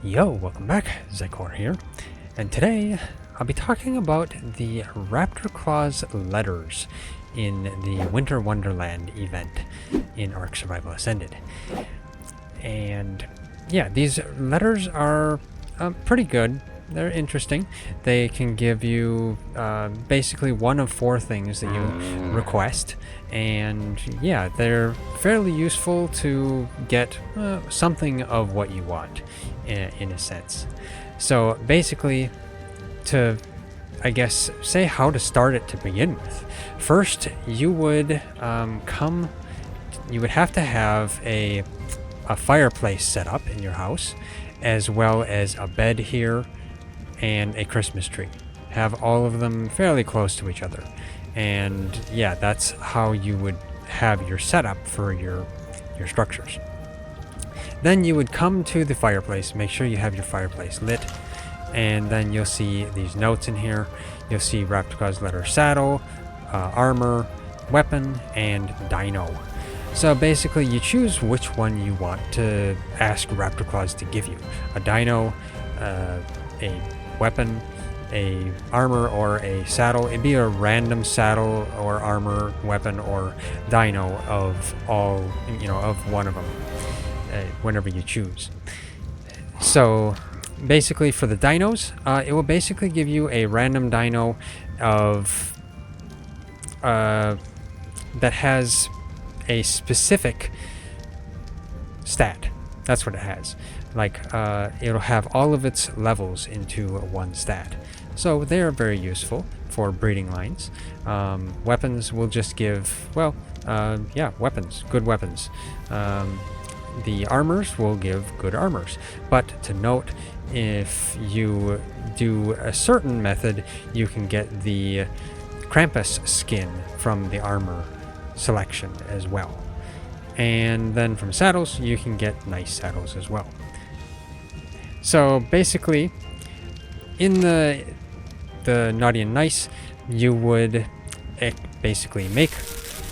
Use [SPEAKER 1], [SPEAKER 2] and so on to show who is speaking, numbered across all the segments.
[SPEAKER 1] Yo, welcome back, Zycor here, and today I'll be talking about the Raptor Claus letters in the Winter Wonderland event in ARK Survival Ascended. And yeah, these letters are pretty good. They're interesting. They can give you basically one of four things that you request, and yeah, they're fairly useful to get something of what you want in a sense. So basically, to I guess say how to start it to begin with, first you would you would have to have a fireplace set up in your house, as well as a bed here and a Christmas tree. Have all of them fairly close to each other. And yeah, that's how you would have your setup for your structures. Then you would come to the fireplace, make sure you have your fireplace lit, and then you'll see these notes in here. You'll see Raptor Claus letter saddle, armor, weapon, and dino. So basically you choose which one you want to ask Raptor Claus to give you. A dino, a weapon, a armor, or a saddle. It'd be a random saddle or armor, weapon, or dino of all, of one of them, whenever you choose. So basically for the dinos, it will basically give you a random dino of that has a specific stat. That's what it has. Like it'll have all of its levels into one stat. So they are very useful for breeding lines. Weapons will just give, weapons, good weapons. The armors will give good armors. But to note, if you do a certain method, you can get the Krampus skin from the armor selection as well. And then from saddles, you can get nice saddles as well. So basically, in the naughty and nice, you would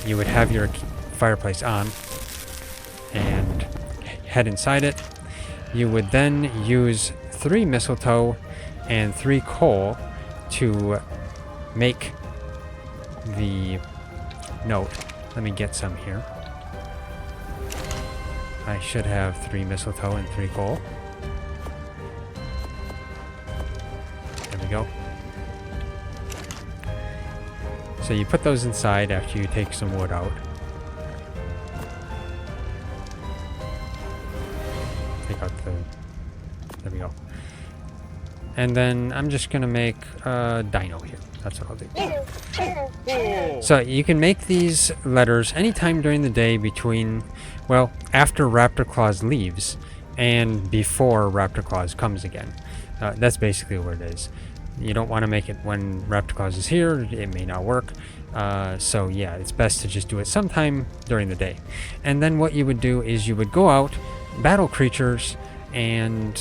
[SPEAKER 1] you would have your fireplace on and head inside it. You would then use 3 mistletoe and 3 coal to make the note. Let me get some here. I should have 3 mistletoe and 3 coal. There we go. So you put those inside after you take some wood out. Take out there we go. And then I'm just gonna make a dino here. That's what I'll do. So you can make these letters anytime during the day between, after Raptor Claus leaves and before Raptor Claus comes again. That's basically what it is. You don't want to make it when Raptor Claus is here. It may not work. So yeah, it's best to just do it sometime during the day. And then what you would do is you would go out, battle creatures, and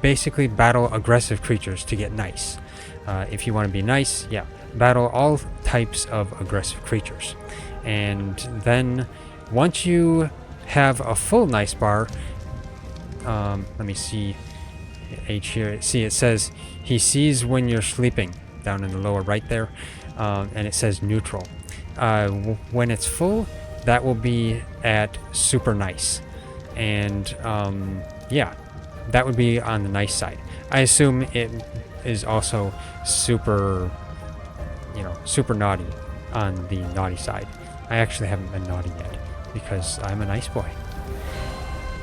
[SPEAKER 1] basically battle aggressive creatures to get nice. If you want to be nice, battle all types of aggressive creatures. And then once you have a full nice bar, let me see H here. See, it says he sees when you're sleeping down in the lower right there, and it says neutral. When it's full, that will be at super nice. And that would be on the nice side. I assume it is also super naughty on the naughty side. I actually haven't been naughty yet because I'm a nice boy.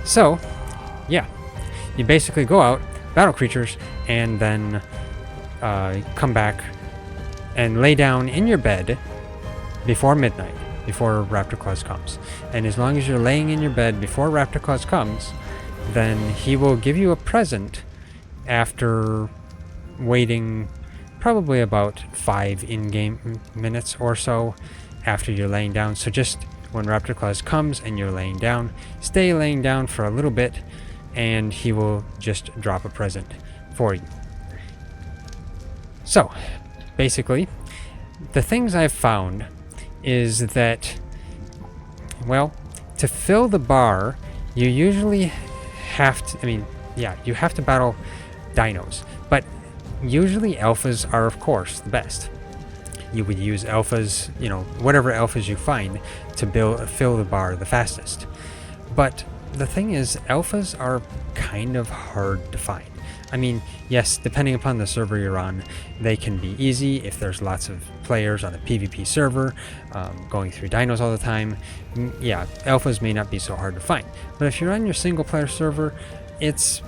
[SPEAKER 1] So, you basically go out, battle creatures, and then come back and lay down in your bed before midnight, before Raptor Claus comes. And as long as you're laying in your bed before Raptor Claus comes, then he will give you a present after waiting probably about 5 in-game minutes or so after you're laying down. So just when Raptor Claus comes and you're laying down, stay laying down for a little bit, and he will just drop a present for you. So basically, the things I've found is that, to fill the bar, you usually have to, yeah, you have to battle dinos. But usually alphas are, of course, the best. You would use alphas, you know, whatever alphas you find to fill the bar the fastest. But the thing is, alphas are kind of hard to find. I mean, yes, depending upon the server you're on, they can be easy if there's lots of players on a PvP server going through dinos all the time. Yeah, alphas may not be so hard to find. But if you're on your single player server, it's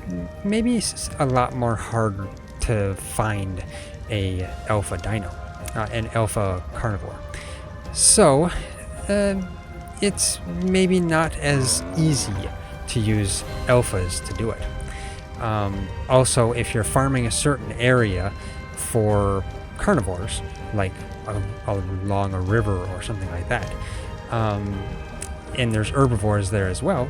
[SPEAKER 1] maybe a lot more hard to find a alpha dino, an alpha carnivore. So, it's maybe not as easy to use alphas to do it. Also, if you're farming a certain area for carnivores, like along a river or something like that, and there's herbivores there as well,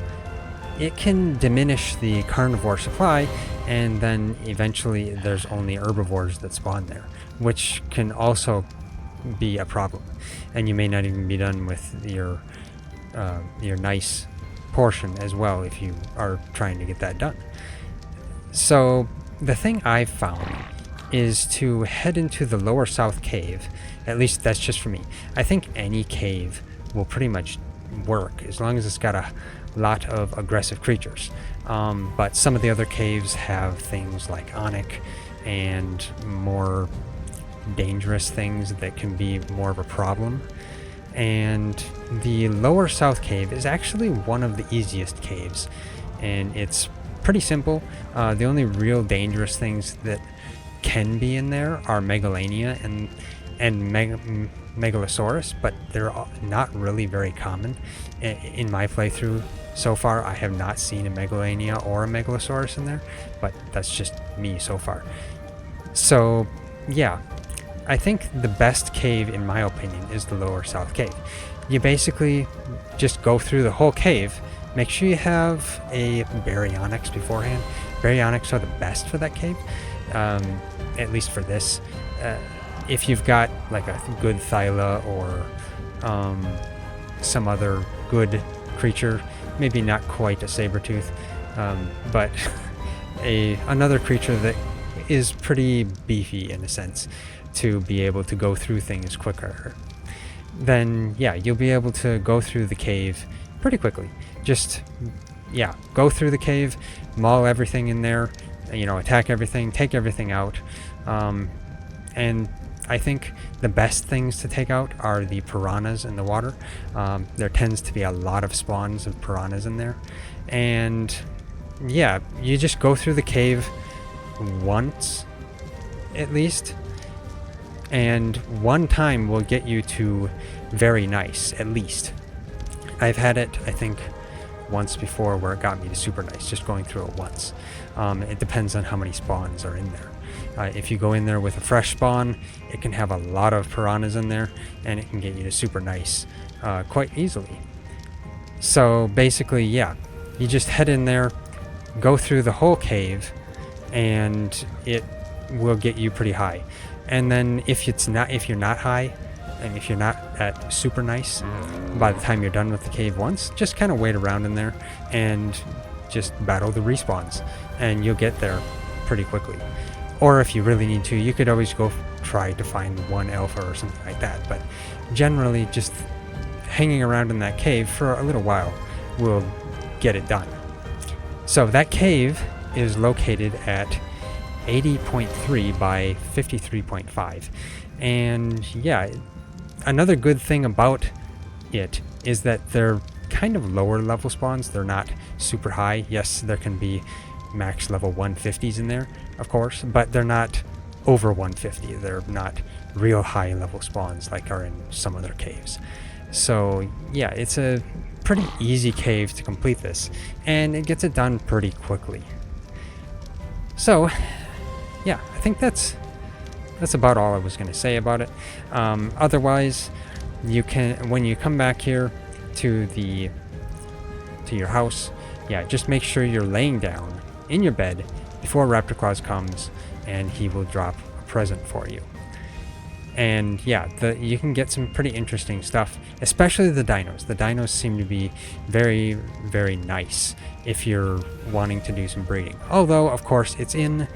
[SPEAKER 1] it can diminish the carnivore supply, and then eventually there's only herbivores that spawn there, which can also be a problem. And you may not even be done with your nice portion as well if you are trying to get that done. So the thing I've found is to head into the lower south cave. At least that's just for me. I think any cave will pretty much work as long as it's got a lot of aggressive creatures. But some of the other caves have things like onyx and more dangerous things that can be more of a problem. And the lower south cave is actually one of the easiest caves, and it's pretty simple. The only real dangerous things that can be in there are Megalania and Megalosaurus, but they're not really very common. In my playthrough so far, I have not seen a Megalania or a Megalosaurus in there, but that's just me so far. So yeah, I think the best cave, in my opinion, is the lower south cave. You basically just go through the whole cave. Make sure you have a baryonyx beforehand. Baryonyx are the best for that cave, at least for this. If you've got like a good Thyla or some other good creature, maybe not quite a saber-tooth, but another creature that is pretty beefy in a sense to be able to go through things quicker, then yeah, you'll be able to go through the cave pretty quickly. Just, yeah, go through the cave, maul everything in there, you know, attack everything, take everything out. And I think the best things to take out are the piranhas in the water. There tends to be a lot of spawns of piranhas in there. And yeah, you just go through the cave once, at least. And one time will get you to very nice, at least. I've had it, I think, once before where it got me to super nice, just going through it once. It depends on how many spawns are in there. If you go in there with a fresh spawn, it can have a lot of piranhas in there, and it can get you to super nice quite easily. So basically, yeah, you just head in there, go through the whole cave, and it will get you pretty high. And then if you're not high, and if you're not at super nice, by the time you're done with the cave once, just kind of wait around in there and just battle the respawns, and you'll get there pretty quickly. Or if you really need to, you could always go try to find one alpha or something like that. But generally, just hanging around in that cave for a little while will get it done. So that cave is located at 80.3 by 53.5. And yeah, another good thing about it is that they're kind of lower level spawns. They're not super high. Yes, there can be max level 150s in there, of course, but they're not over 150. They're not real high level spawns like are in some other caves. So yeah, it's a pretty easy cave to complete this, and it gets it done pretty quickly. So yeah, I think that's about all I was going to say about it. Otherwise, you can, when you come back here to your house, yeah, just make sure you're laying down in your bed before Raptor Claus comes, and he will drop a present for you. And yeah, you can get some pretty interesting stuff, especially the dinos. The dinos seem to be very, very nice if you're wanting to do some breeding. Although, of course, it's in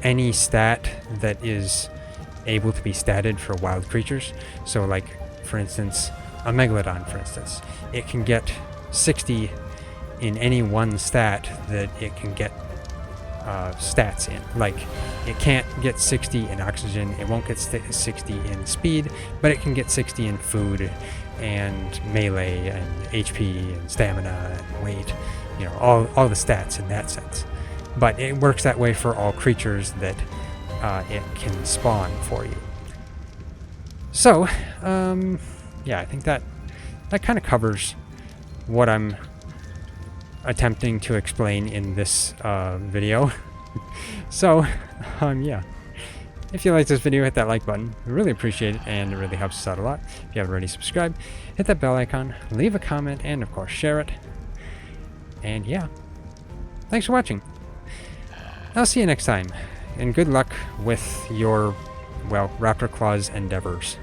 [SPEAKER 1] any stat that is able to be statted for wild creatures. So like, for instance, a Megalodon, for instance, it can get 60 in any one stat that it can get stats in. Like, it can't get 60 in oxygen, it won't get 60 in speed, but it can get 60 in food and melee and HP and stamina and weight, you know, all the stats in that sense. But it works that way for all creatures that it can spawn for you. So, yeah, I think that kind of covers what I'm attempting to explain in this video. So, yeah. If you like this video, hit that like button. I really appreciate it, and it really helps us out a lot. If you haven't already subscribed, hit that bell icon, leave a comment, and of course share it. And yeah, thanks for watching. I'll see you next time, and good luck with your, well, Raptor Claus endeavors.